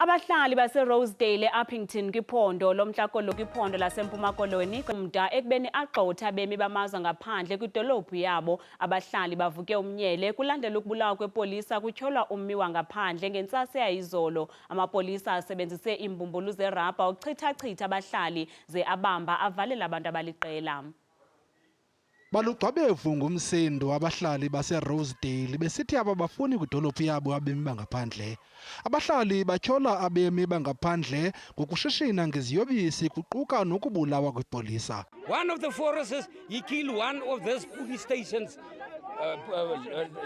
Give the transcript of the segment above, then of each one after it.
Abahlali base Rosedale eUppington kwiphondo lomhlakolo kwiphondo laseMpuma Koloni kumda ekubeni agxotha abemi bamazwe ngaphandle kwidolophu yabo. Abahlali bavuke umnyele kulandela ukubulawa kwepolisa kutyholwa ummi wangaphandle ngentsasa yayizolo. Amapolisa asebenzise iimbumbulu zerabha ukuchitha abahlali ze abamba avalela abantu abaliqela. Balugxabevu ngumsindo abahlali base-Rosedale besithi aba bafuni kwidolophu yabo abemi bangaphandle. Abahlali batyhola abemi bangaphandle ngokushishina ngeziyobisi kuquka nokubulawa kwepolisa. One of the foresters, he killed one of those police stations.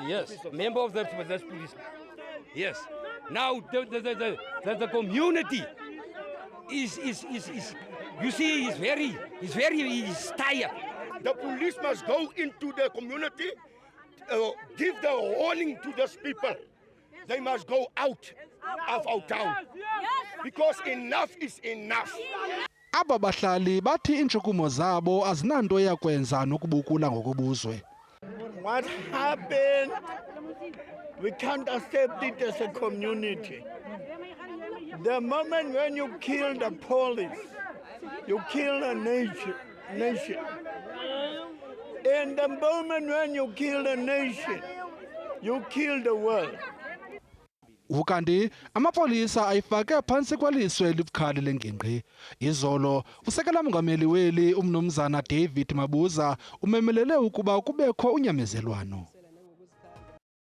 Yes, member of this police. Yes. Now the community is you see, he's tired. The police must go into the community, give the warning to those people. They must go out of our town because enough is enough. Aba bahlali bathi intshukumo zabo azinanto yakwenza nokubukula ngokobuzwe. What happened? We can't accept it as a community. The moment when you kill the police, you kill a nation. And the moment when you kill a nation, you kill the world. Ukanti amapolisa ayifake phansi kwaliswe libukhali lengingqi. Izolo usekela mongameli weli umnumzana David Mabuza umemelele ukuba kubekho unyamezelwano.